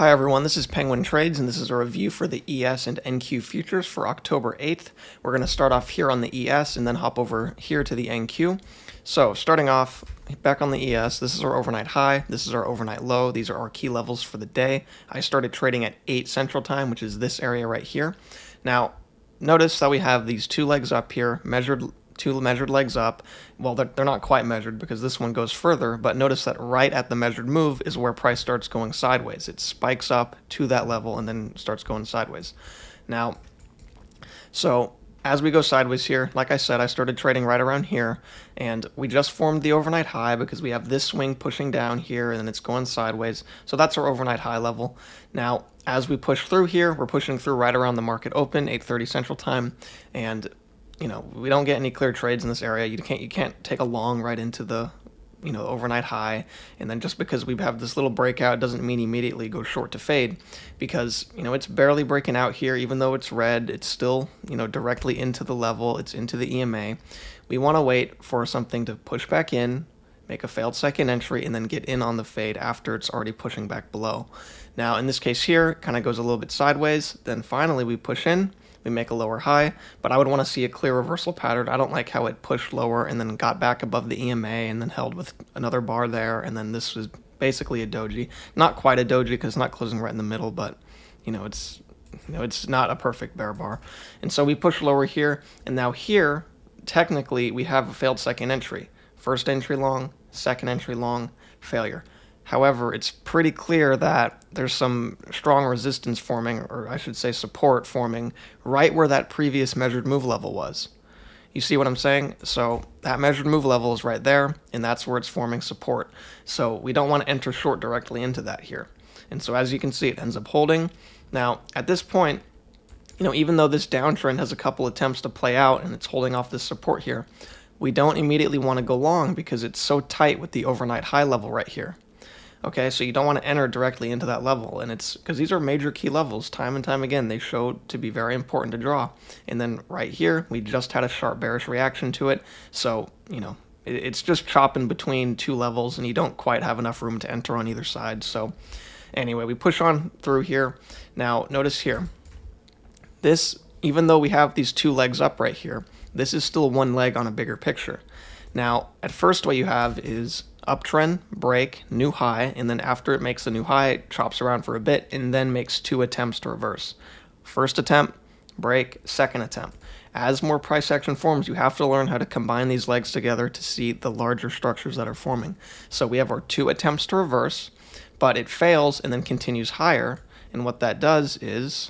Hi everyone, this is Penguin Trades and this is a review for the ES and NQ futures for October 8th. We're going to start off here on the ES and then hop over here to the NQ. So starting off back on the ES, this is our overnight high, this is our overnight low, these are our key levels for the day. I started trading at 8 Central Time, which is this area right here. Now notice that we have these two legs up here, two measured legs up. Well, they're not quite measured because this one goes further, but notice that right at the measured move is where price starts going sideways. It spikes up to that level and then starts going sideways. Now, so as we go sideways here, like I said, I started trading right around here, and we just formed the overnight high because we have this swing pushing down here and then it's going sideways. So that's our overnight high level. Now, as we push through here, we're pushing through right around the market open, 8:30 Central Time, and we don't get any clear trades in this area. You can't take a long right into the overnight high, and then just because we have this little breakout doesn't mean immediately go short to fade, because it's barely breaking out here. Even though it's red, it's still directly into the level, it's into the EMA. We want to wait for something to push back in, make a failed second entry, and then get in on the fade after it's already pushing back below. Now in this case here, it kind of goes a little bit sideways, then finally we push in, we make a lower high, but I would want to see a clear reversal pattern. I don't like how it pushed lower and then got back above the EMA and then held with another bar there, and then this was basically a doji. Not quite a doji because it's not closing right in the middle, but it's not a perfect bear bar. And so we push lower here, and now here, technically, we have a failed second entry. First entry long, second entry long, failure. However, it's pretty clear that there's some strong resistance forming, or I should say support forming, right where that previous measured move level was. You see what I'm saying? So that measured move level is right there, and that's where it's forming support. So we don't want to enter short directly into that here. And so as you can see, it ends up holding. Now, at this point, even though this downtrend has a couple attempts to play out and it's holding off this support here, we don't immediately want to go long because it's so tight with the overnight high level right here. Okay, so you don't want to enter directly into that level, and it's because these are major key levels. Time and time again, they show to be very important to draw. And then right here, we just had a sharp bearish reaction to it, so it's just chopping between two levels, and you don't quite have enough room to enter on either side. So anyway, we push on through here. Now notice here, this, even though we have these two legs up right here, this is still one leg on a bigger picture. Now, at first, what you have is uptrend, break, new high, and then after it makes a new high, it chops around for a bit and then makes two attempts to reverse. First attempt, break, second attempt. As more price action forms, you have to learn how to combine these legs together to see the larger structures that are forming. So we have our two attempts to reverse, but it fails and then continues higher, and what that does is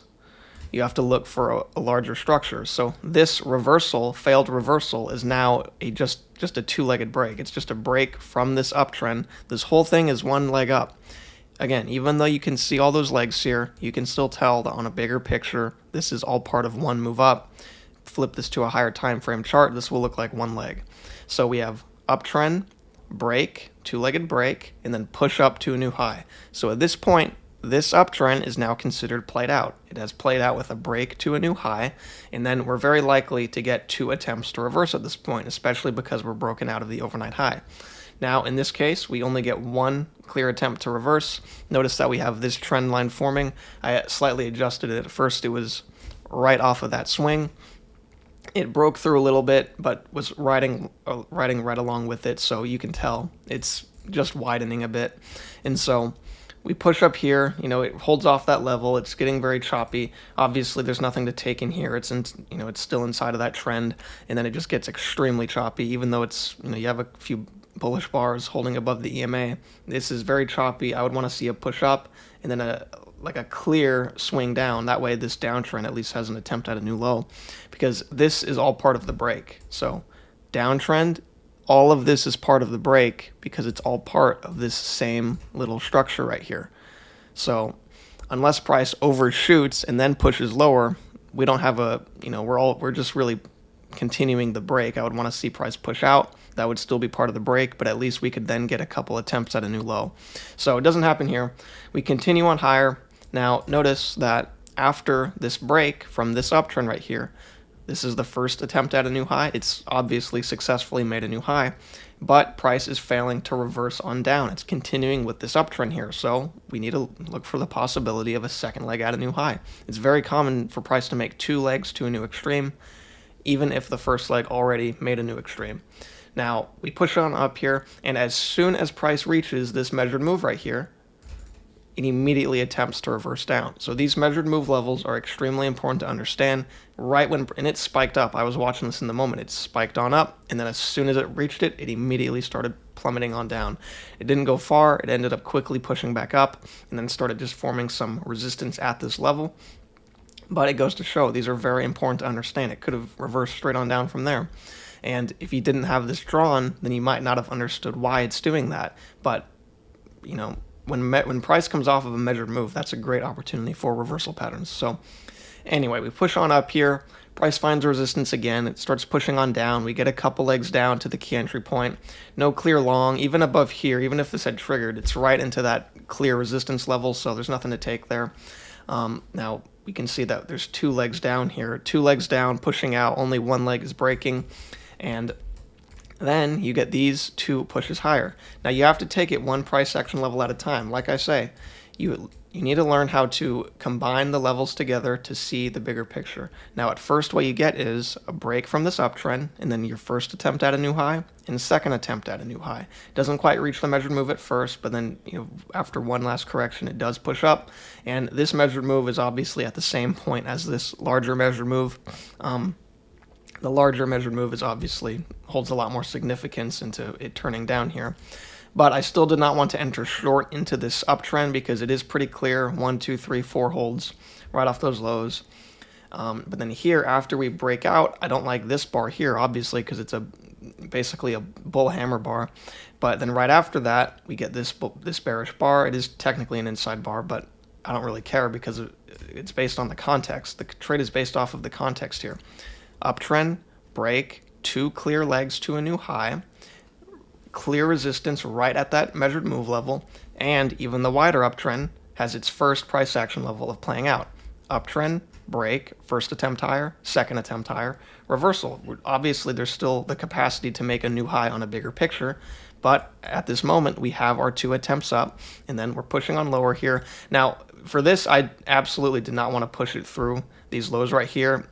you have to look for a larger structure. So this reversal, failed reversal, is now just a two-legged break. It's just a break from this uptrend. This whole thing is one leg up. Again, even though you can see all those legs here, you can still tell that on a bigger picture, this is all part of one move up. Flip this to a higher time frame chart, this will look like one leg. So we have uptrend, break, two-legged break, and then push up to a new high. So at this point, this uptrend is now considered played out. It has played out with a break to a new high, and then we're very likely to get two attempts to reverse at this point, especially because we're broken out of the overnight high. Now, in this case, we only get one clear attempt to reverse. Notice that we have this trend line forming. I slightly adjusted it. At first, it was right off of that swing. It broke through a little bit, but was riding right along with it, so you can tell it's just widening a bit. And so we push up here, it holds off that level. It's getting very choppy. Obviously, there's nothing to take in here. It's it's still inside of that trend, and then it just gets extremely choppy. Even though it's you have a few bullish bars holding above the EMA, this is very choppy. I would want to see a push up and then a clear swing down. That way, this downtrend at least has an attempt at a new low, because this is all part of the break. So downtrend, all of this is part of the break because it's all part of this same little structure right here. So unless price overshoots and then pushes lower, we don't have we're just really continuing the break. I would want to see price push out. That would still be part of the break, but at least we could then get a couple attempts at a new low. So it doesn't happen here. We continue on higher. Now notice that after this break from this uptrend right here, This is the first attempt at a new high. It's obviously successfully made a new high, but price is failing to reverse on down. It's continuing with this uptrend here, so we need to look for the possibility of a second leg at a new high. It's very common for price to make two legs to a new extreme, even if the first leg already made a new extreme. Now, we push on up here, and as soon as price reaches this measured move right here, it immediately attempts to reverse down. So these measured move levels are extremely important to understand. Right when, and it spiked up. I was watching this in the moment. It spiked on up, and then as soon as it reached it, it immediately started plummeting on down. It didn't go far. It ended up quickly pushing back up, and then started just forming some resistance at this level. But it goes to show these are very important to understand. It could have reversed straight on down from there. And if you didn't have this drawn, then you might not have understood why it's doing that. But, you know, when price comes off of a measured move, that's a great opportunity for reversal patterns. So anyway, we push on up here. Price finds resistance again. It starts pushing on down. We get a couple legs down to the key entry point. No clear long. Even above here, even if this had triggered, it's right into that clear resistance level, so there's nothing to take there. Now, we can see that there's two legs down here. Two legs down, pushing out. Only one leg is breaking. And then you get these two pushes higher. Now you have to take it one price action level at a time. Like I say, you need to learn how to combine the levels together to see the bigger picture. Now at first what you get is a break from this uptrend, and then your first attempt at a new high, and second attempt at a new high. It doesn't quite reach the measured move at first, but then after one last correction it does push up, and this measured move is obviously at the same point as this larger measured move. The larger measured move is obviously holds a lot more significance into it turning down here. But I still did not want to enter short into this uptrend because it is pretty clear. 1, 2, 3, 4 holds right off those lows. But then here, after we break out, I don't like this bar here, obviously, because it's basically a bull hammer bar. But then right after that, we get this bearish bar. It is technically an inside bar, but I don't really care because it's based on the context. The trade is based off of the context here. Uptrend, break, two clear legs to a new high, clear resistance right at that measured move level, and even the wider uptrend has its first price action level of playing out. Uptrend, break, first attempt higher, second attempt higher, reversal. Obviously, there's still the capacity to make a new high on a bigger picture, but at this moment, we have our two attempts up, and then we're pushing on lower here. Now, for this, I absolutely did not want to push it through these lows right here.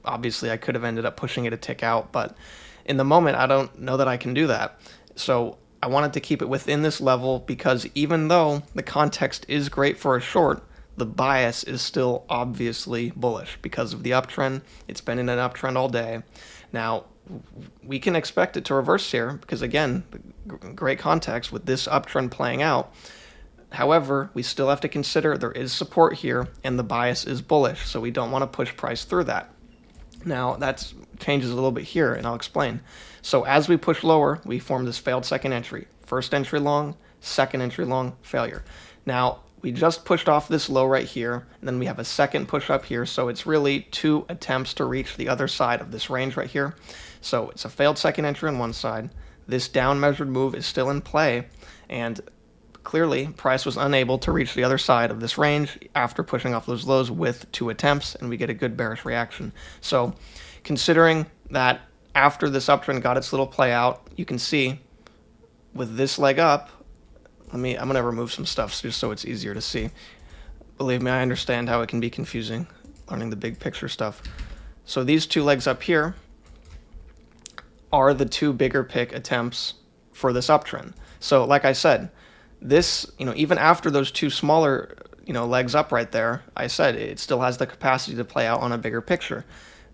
Obviously, I could have ended up pushing it a tick out, but in the moment, I don't know that I can do that. So I wanted to keep it within this level because even though the context is great for a short, the bias is still obviously bullish because of the uptrend. It's been in an uptrend all day. Now, we can expect it to reverse here because, again, great context with this uptrend playing out. However, we still have to consider there is support here and the bias is bullish, so we don't want to push price through that. Now, that changes a little bit here, and I'll explain. So as we push lower, we form this failed second entry. First entry long, second entry long, failure. Now, we just pushed off this low right here, and then we have a second push up here, so it's really two attempts to reach the other side of this range right here. So it's a failed second entry on one side. This down measured move is still in play, and clearly, price was unable to reach the other side of this range after pushing off those lows with two attempts, and we get a good bearish reaction. So considering that after this uptrend got its little play out, you can see with this leg up, I'm going to remove some stuff just so it's easier to see. Believe me, I understand how it can be confusing learning the big picture stuff. So these two legs up here are the two bigger pick attempts for this uptrend. So like I said, this, even after those two smaller, legs up right there, I said it still has the capacity to play out on a bigger picture.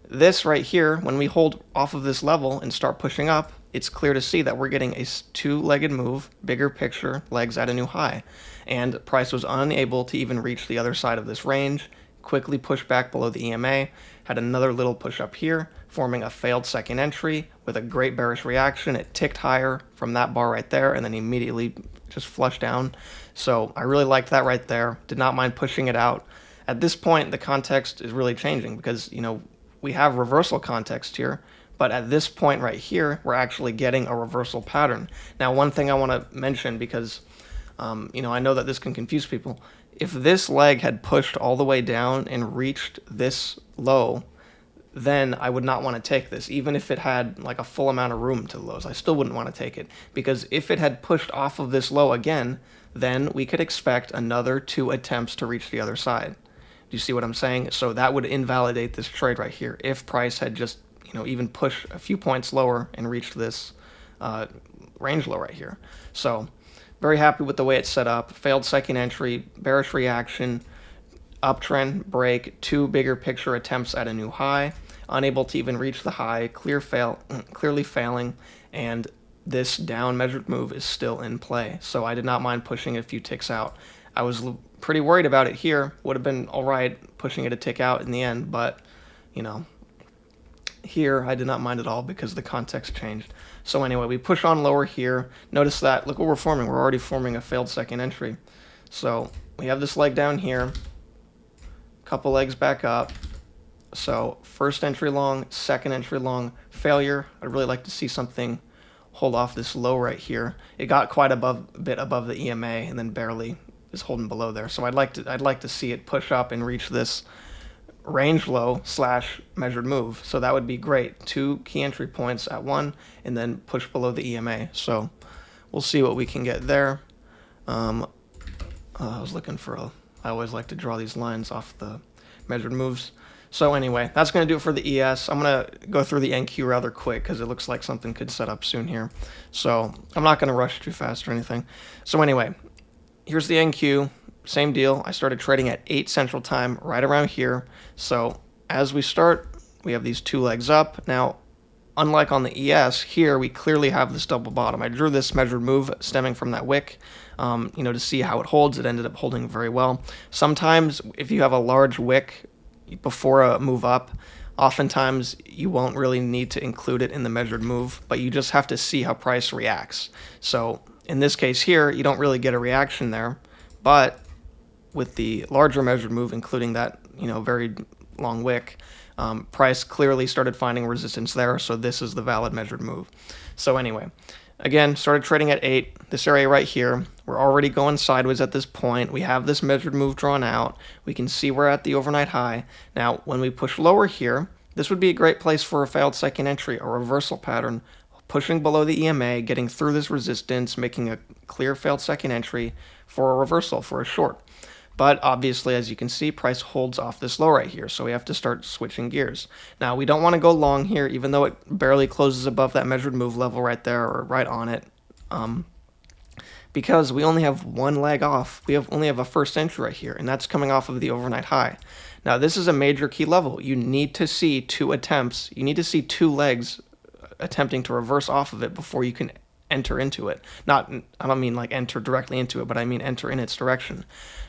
This right here, when we hold off of this level and start pushing up, it's clear to see that we're getting a two-legged move, bigger picture, legs at a new high. And price was unable to even reach the other side of this range, quickly pushed back below the EMA, had another little push up here, forming a failed second entry with a great bearish reaction. It ticked higher from that bar right there and then immediately just flushed down. So I really liked that right there. Did not mind pushing it out. At this point, the context is really changing because, we have reversal context here, but at this point right here, we're actually getting a reversal pattern. Now, one thing I want to mention because, I know that this can confuse people. If this leg had pushed all the way down and reached this low, then I would not want to take this. Even if it had like a full amount of room to the lows, I still wouldn't want to take it, because if it had pushed off of this low again, then we could expect another 2 attempts to reach the other side. Do you see what I'm saying? So that would invalidate this trade right here if price had just, even pushed a few points lower and reached this range low right here. So very happy with the way it's set up. Failed second entry, bearish reaction, uptrend break, 2 bigger picture attempts at a new high, unable to even reach the high, clearly failing, and this down measured move is still in play. So I did not mind pushing it a few ticks out. I was pretty worried about it here. Would have been all right pushing it a tick out in the end, but here I did not mind at all because the context changed. So anyway, we push on lower here. Notice that, look what we're forming. We're already forming a failed second entry. So we have this leg down here, couple legs back up. So first entry long, second entry long, failure. I'd really like to see something hold off this low right here. It got quite a bit above the EMA and then barely is holding below there. So I'd like to see it push up and reach this range low / measured move. So that would be great. 2 key entry points at 1 and then push below the EMA. So we'll see what we can get there. I was looking for I always like to draw these lines off the measured moves. So anyway, that's going to do it for the ES. I'm going to go through the NQ rather quick because it looks like something could set up soon here. So I'm not going to rush too fast or anything. So anyway, here's the NQ. Same deal. I started trading at 8 Central Time, right around here. So as we start, we have these 2 legs up. Now, unlike on the ES, here we clearly have this double bottom. I drew this measured move stemming from that wick, to see how it holds. It ended up holding very well. Sometimes, if you have a large wick before a move up, oftentimes you won't really need to include it in the measured move, but you just have to see how price reacts. So in this case here, you don't really get a reaction there, but with the larger measured move, including that very long wick, price clearly started finding resistance there, so this is the valid measured move. So anyway, again, started trading at 8, this area right here. We're already going sideways at this point. We have this measured move drawn out. We can see we're at the overnight high. Now, when we push lower here, this would be a great place for a failed second entry, a reversal pattern, pushing below the EMA, getting through this resistance, making a clear failed second entry for a reversal, for a short. But obviously, as you can see, price holds off this low right here, so we have to start switching gears. Now, we don't want to go long here, even though it barely closes above that measured move level right there, or right on it, because we only have 1 leg off. We only have a first entry right here, and that's coming off of the overnight high. Now, this is a major key level. You need to see 2 attempts. You need to see 2 legs attempting to reverse off of it before you can enter into it. I don't mean like enter directly into it, but I mean enter in its direction.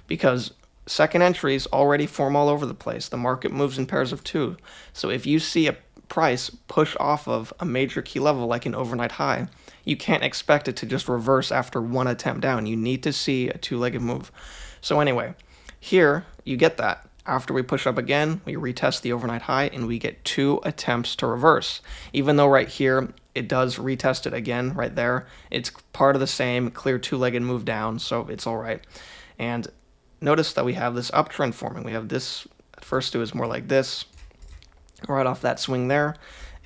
Because second entries already form all over the place. The market moves in pairs of 2. So if you see a price push off of a major key level like an overnight high, you can't expect it to just reverse after 1 attempt down. You need to see a 2-legged move. So anyway, here you get that. After we push up again, we retest the overnight high and we get 2 attempts to reverse. Even though right here it does retest it again right there, it's part of the same clear 2-legged move down, so it's all right. And notice that we have this uptrend forming. We have this, at first it was more like this, right off that swing there.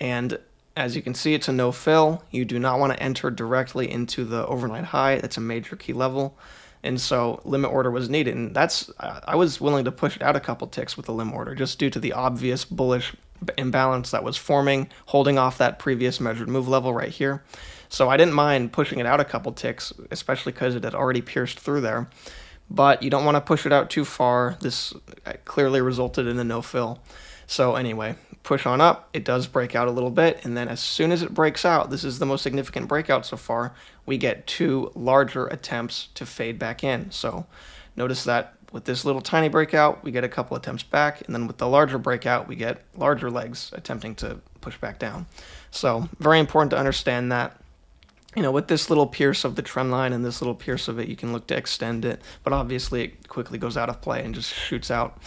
And as you can see, it's a no fill. You do not want to enter directly into the overnight high. That's a major key level. And so limit order was needed. And I was willing to push it out a couple ticks with the limit order just due to the obvious bullish imbalance that was forming, holding off that previous measured move level right here. So I didn't mind pushing it out a couple ticks, especially because it had already pierced through there. But you don't want to push it out too far. This clearly resulted in a no fill. So anyway, push on up, it does break out a little bit, and then as soon as it breaks out, this is the most significant breakout so far, we get 2 larger attempts to fade back in. So notice that with this little tiny breakout, we get a couple attempts back, and then with the larger breakout, we get larger legs attempting to push back down. So very important to understand that. With this little pierce of the trend line and this little pierce of it, you can look to extend it, but obviously it quickly goes out of play and just shoots out.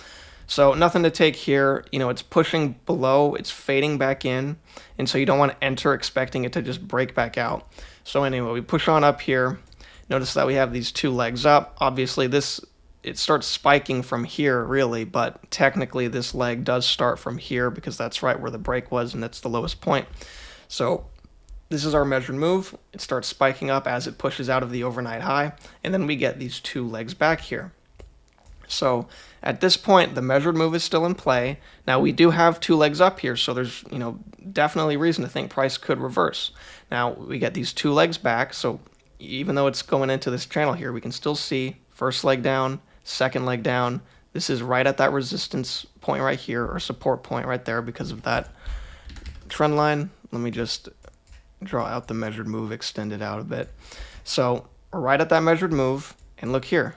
So nothing to take here. It's pushing below, it's fading back in, and so you don't want to enter expecting it to just break back out. So anyway, we push on up here. Notice that we have these 2 legs up. Obviously, this it starts spiking from here really, but technically this leg does start from here because that's right where the break was and that's the lowest point. So this is our measured move. It starts spiking up as it pushes out of the overnight high, and then we get these two legs back here. So at this point, the measured move is still in play. Now we do have two legs up here, so there's definitely reason to think price could reverse. Now we get these two legs back, so even though it's going into this channel here, we can still see first leg down, second leg down. This is right at that resistance point right here, or support point right there because of that trend line. Let me just draw out the measured move, extend it out a bit. So we're right at that measured move, and look here.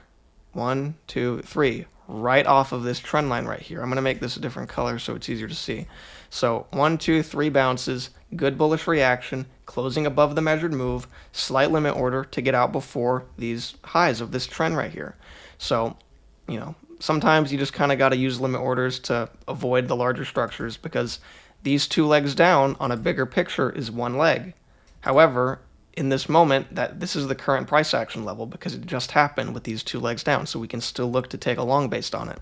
1, 2, 3, right off of this trend line right here. I'm going to make this a different color so it's easier to see. So 1, 2, 3 bounces, good bullish reaction, closing above the measured move, slight limit order to get out before these highs of this trend right here. So, sometimes you just kind of got to use limit orders to avoid the larger structures because these two legs down on a bigger picture is one leg. However, in this moment, this is the current price action level because it just happened with these two legs down, so we can still look to take a long based on it.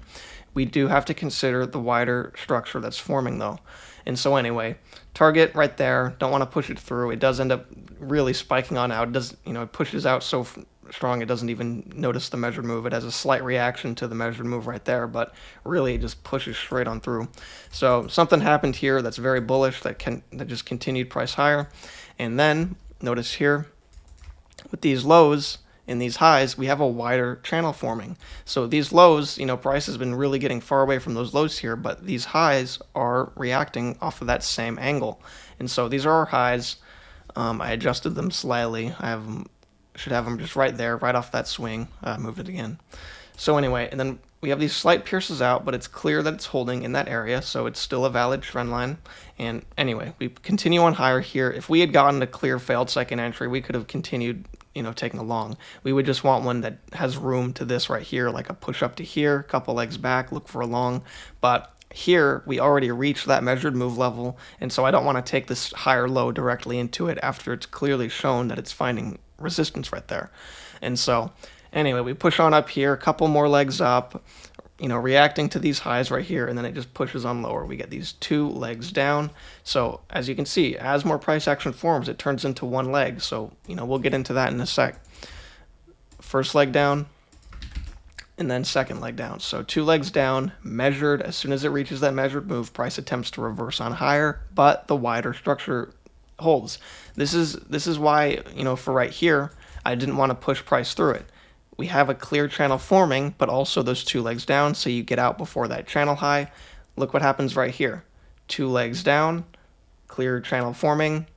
We do have to consider the wider structure that's forming though. And so anyway, target right there, don't want to push it through. It does end up really spiking on out. It does, it pushes out so strong it doesn't even notice the measured move. It has a slight reaction to the measured move right there, but really it just pushes straight on through. So something happened here that's very bullish that just continued price higher. And then notice here, with these lows and these highs, we have a wider channel forming. So these lows, price has been really getting far away from those lows here, but these highs are reacting off of that same angle. And so these are our highs. I adjusted them slightly. Should have them just right there, right off that swing. Moved it again. So anyway, and then we have these slight pierces out, but it's clear that it's holding in that area, so it's still a valid trend line. And anyway, we continue on higher here. If we had gotten a clear failed second entry, we could have continued, taking a long. We would just want one that has room to this right here, like a push up to here, couple legs back, look for a long. But here, we already reached that measured move level, and so I don't want to take this higher low directly into it after it's clearly shown that it's finding resistance right there. And so anyway, we push on up here, a couple more legs up, reacting to these highs right here, and then it just pushes on lower. We get these two legs down. So as you can see, as more price action forms, it turns into one leg. So, we'll get into that in a sec. First leg down, and then second leg down. So two legs down, measured. As soon as it reaches that measured move, price attempts to reverse on higher, but the wider structure holds. This is why, for right here, I didn't want to push price through it. We have a clear channel forming, but also those two legs down, so you get out before that channel high. Look what happens right here. Two legs down, clear channel forming,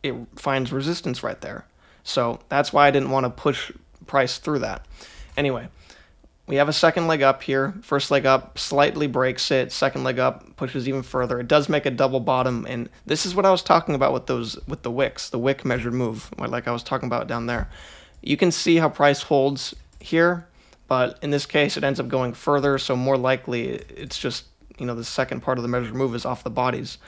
it finds resistance right there. So that's why I didn't want to push price through that. Anyway, we have a second leg up here. First leg up, slightly breaks it. Second leg up, pushes even further. It does make a double bottom, and this is what I was talking about with the wicks, the wick measured move, like I was talking about down there. You can see how price holds here, but in this case it ends up going further, so more likely it's just, the second part of the measured move is off the bodies.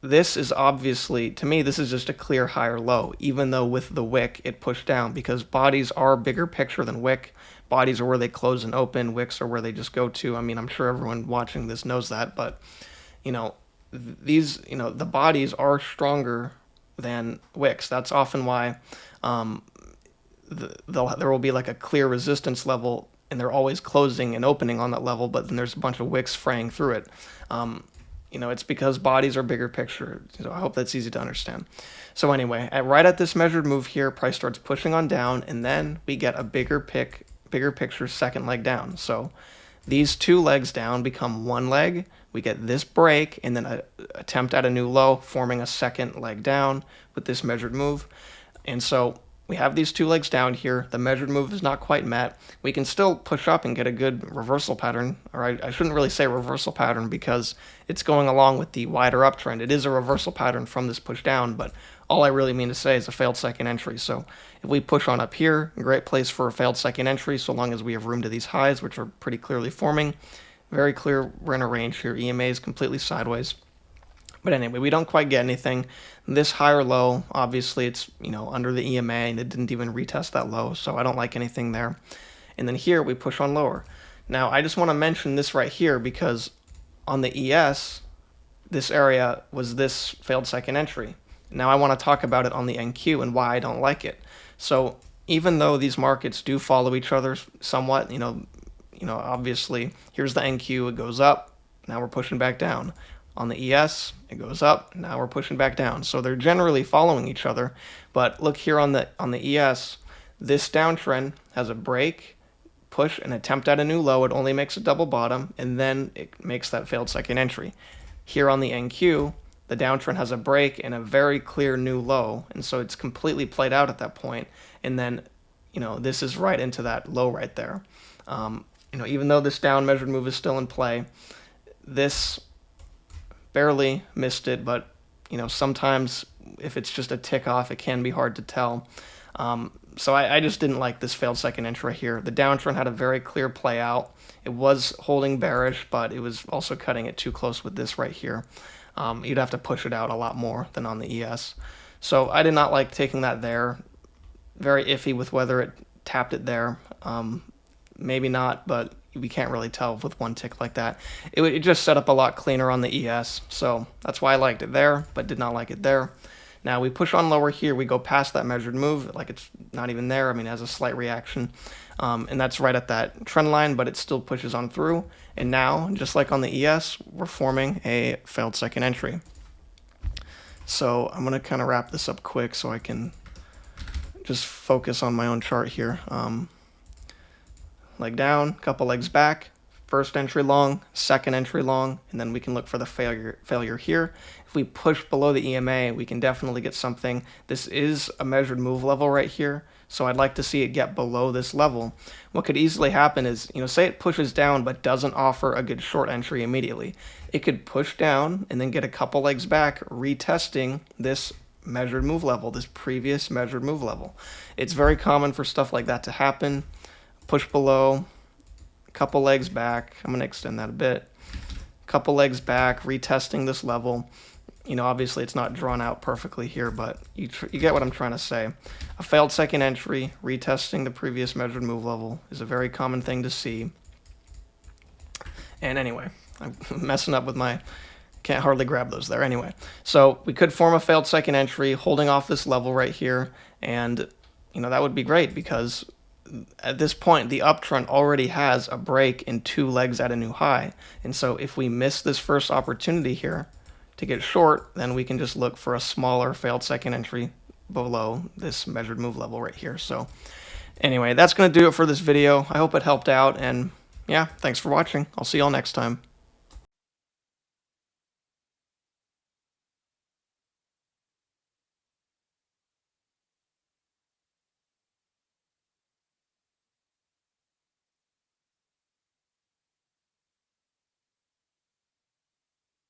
This is obviously, to me, this is just a clear higher low, even though with the wick it pushed down, because bodies are bigger picture than wick. Bodies are where they close and open, wicks are where they just go to. I mean, I'm sure everyone watching this knows that, but the bodies are stronger than wicks. That's often why there will be like a clear resistance level, and they're always closing and opening on that level, but then there's a bunch of wicks fraying through it. It's because bodies are bigger picture. So I hope that's easy to understand. So anyway, right at this measured move here, price starts pushing on down, and then we get a bigger picture second leg down. So these two legs down become one leg. We get this break, and then an attempt at a new low, forming a second leg down with this measured move. And so we have these two legs down here. The measured move is not quite met. We can still push up and get a good reversal pattern. Or I shouldn't really say reversal pattern because it's going along with the wider uptrend. It is a reversal pattern from this push down, but all I really mean to say is a failed second entry. So if we push on up here, a great place for a failed second entry, so long as we have room to these highs, which are pretty clearly forming. Very clear we're in a range here. EMA is completely sideways. But anyway, we don't quite get anything. This higher low, obviously it's, under the EMA, and it didn't even retest that low, so I don't like anything there. and then here we push on lower. Now I just want to mention this right here because on the ES, this area was this failed second entry. Now I want to talk about it on the NQ and why I don't like it. So even though these markets do follow each other somewhat, obviously here's the NQ, it goes up, now we're pushing back down. On the ES, it goes up, now we're pushing back down. So they're generally following each other, but look here on the ES, this downtrend has a break, push, and attempt at a new low. It only makes a double bottom, and then it makes that failed second entry. Here on the NQ, the downtrend has a break and a very clear new low, and so it's completely played out at that point. And then, this is right into that low right there. Even though this down measured move is still in play, this barely missed it, but sometimes if it's just a tick off, it can be hard to tell. So I just didn't like this failed second entry here. The downtrend had a very clear play out. It was holding bearish, but it was also cutting it too close with this right here. You'd have to push it out a lot more than on the ES. So I did not like taking that there. Very iffy with whether it tapped it there. Maybe not, but we can't really tell with one tick like that. It just set up a lot cleaner on the ES, so that's why I liked it there, but did not like it there. Now we push on lower here, we go past that measured move, like it's not even there. I mean, it has a slight reaction, and that's right at that trend line, but it still pushes on through. And now, just like on the ES, we're forming a failed second entry. So I'm gonna kind of wrap this up quick so I can just focus on my own chart here. Leg down, couple legs back, first entry long, second entry long, and then we can look for the failure here. If we push below the EMA, we can definitely get something. This is a measured move level right here, so I'd like to see it get below this level. What could easily happen is, say it pushes down but doesn't offer a good short entry immediately. It could push down and then get a couple legs back, retesting this measured move level, this previous measured move level. It's very common for stuff like that to happen. Push below, couple legs back. I'm going to extend that a bit. Couple legs back, retesting this level. Obviously it's not drawn out perfectly here, but you get what I'm trying to say. A failed second entry, retesting the previous measured move level is a very common thing to see. And anyway, I'm messing up with can't hardly grab those there. Anyway, so we could form a failed second entry holding off this level right here, and that would be great because at this point, the uptrend already has a break in 2 legs at a new high. And so if we miss this first opportunity here to get short, then we can just look for a smaller failed second entry below this measured move level right here. So anyway, that's going to do it for this video. I hope it helped out. And yeah, thanks for watching. I'll see y'all next time.